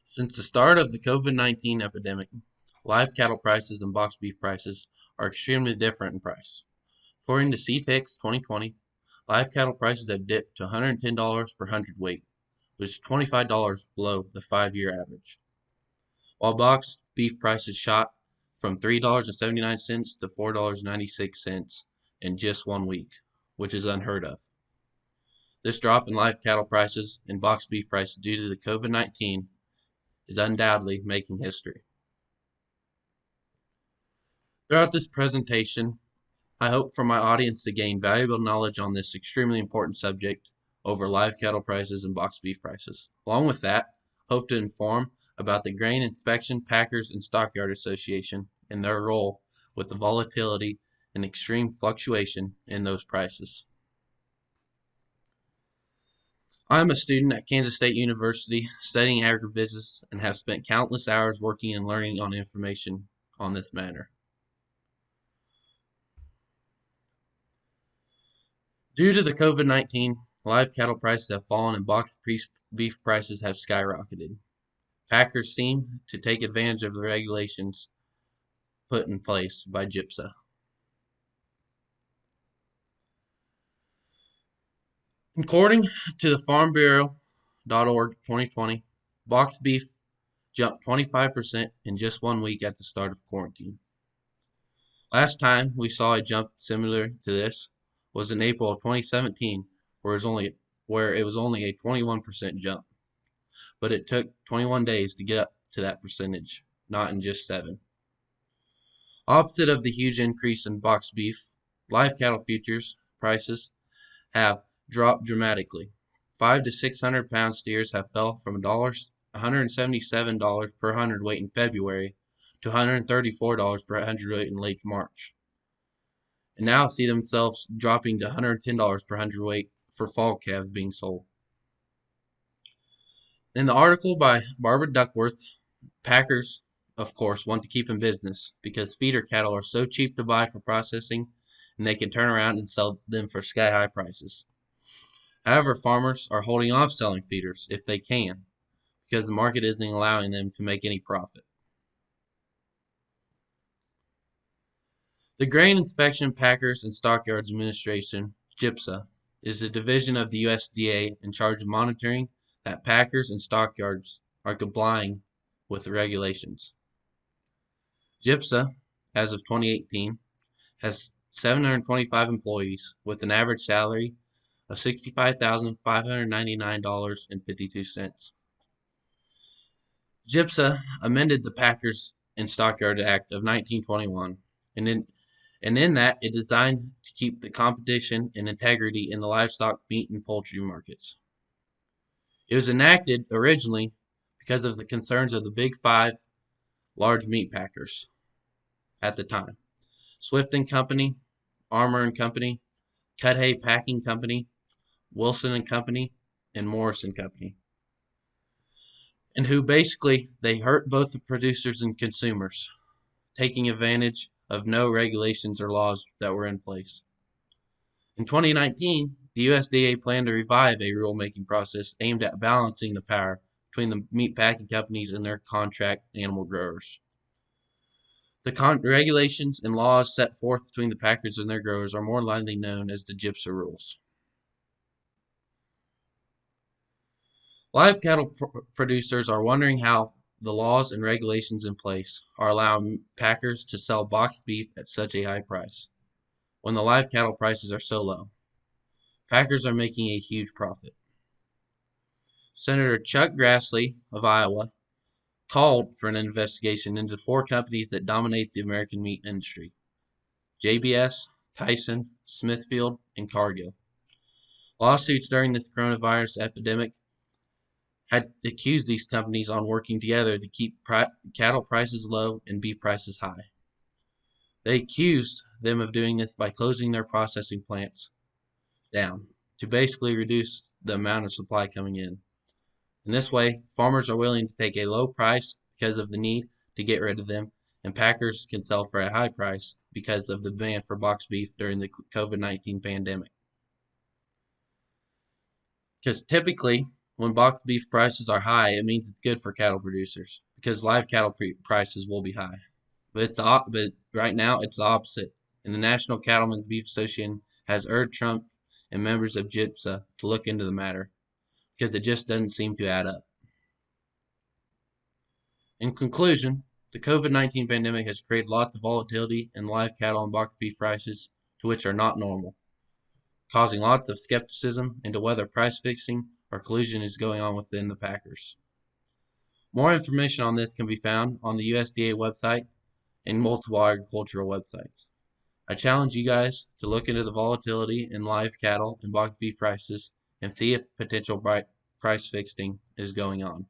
Since the start of the COVID-19 epidemic, live cattle prices and boxed beef prices are extremely different in price. According to CPIX 2020, live cattle prices have dipped to $110 per hundredweight, which is $25 below the 5-year average, while boxed beef prices shot from $3.79 to $4.96 in just 1 week, which is unheard of. This drop in live cattle prices and boxed beef prices due to the COVID-19 is undoubtedly making history. Throughout this presentation, I hope for my audience to gain valuable knowledge on this extremely important subject over live cattle prices and boxed beef prices. Along with that, I hope to inform about the Grain Inspection, Packers, and Stockyard Association and their role with the volatility and extreme fluctuation in those prices. I'm a student at Kansas State University studying agribusiness and have spent countless hours working and learning on information on this matter. Due to the COVID-19, live cattle prices have fallen and boxed beef prices have skyrocketed. Packers seem to take advantage of the regulations put in place by GIPSA. According to the Farm Bureau.org 2020, boxed beef jumped 25% in just 1 week at the start of quarantine. Last time we saw a jump similar to this was in April of 2017, where it was only a 21% jump. But it took 21 days to get up to that percentage, not in just 7. Opposite of the huge increase in boxed beef, live cattle futures prices have dropped dramatically. 500 to 600 pound steers have fell from $177 per hundredweight in February to $134 per hundredweight in late March, and now see themselves dropping to $110 per hundredweight for fall calves being sold. In the article by Barbara Duckworth, Packers, of course, want to keep in business because feeder cattle are so cheap to buy for processing and they can turn around and sell them for sky-high prices. However, farmers are holding off selling feeders if they can because the market isn't allowing them to make any profit. The Grain Inspection, Packers, and Stockyards Administration, GIPSA, is a division of the USDA in charge of monitoring that packers and stockyards are complying with the regulations. GIPSA, as of 2018, has 725 employees with an average salary of $65,599.52. GIPSA amended the Packers and Stockyard Act of 1921, and in that it designed to keep the competition and integrity in the livestock, meat, and poultry markets. It was enacted originally because of the concerns of the Big Five large meat packers at the time: Swift and Company, Armour and Company, Cudahy Packing Company, Wilson and Company, and Morris and Company, and who basically they hurt both the producers and consumers, taking advantage of no regulations or laws that were in place. In 2019, the USDA planned to revive a rulemaking process aimed at balancing the power between the meat packing companies and their contract animal growers. The regulations and laws set forth between the packers and their growers are more widely known as the GIPSA rules. Live cattle producers are wondering how the laws and regulations in place are allowing packers to sell boxed beef at such a high price when the live cattle prices are so low. Packers are making a huge profit. Senator Chuck Grassley of Iowa called for an investigation into 4 companies that dominate the American meat industry: JBS, Tyson, Smithfield, and Cargill. Lawsuits during this coronavirus epidemic had accused these companies on working together to keep cattle prices low and beef prices high. They accused them of doing this by closing their processing plants down to basically reduce the amount of supply coming in. In this way, farmers are willing to take a low price because of the need to get rid of them, and packers can sell for a high price because of the demand for boxed beef during the COVID-19 pandemic. Because typically, When boxed beef prices are high, it means it's good for cattle producers because live cattle prices will be high. But right now it's the opposite, and the National Cattlemen's Beef Association has urged Trump and members of GIPSA to look into the matter because it just doesn't seem to add up. In conclusion, the COVID-19 pandemic has created lots of volatility in live cattle and boxed beef prices to which are not normal, causing lots of skepticism into whether price fixing or collusion is going on within the packers. More information on this can be found on the USDA website and multiple agricultural websites. I challenge you guys to look into the volatility in live cattle and boxed beef prices and see if potential price fixing is going on.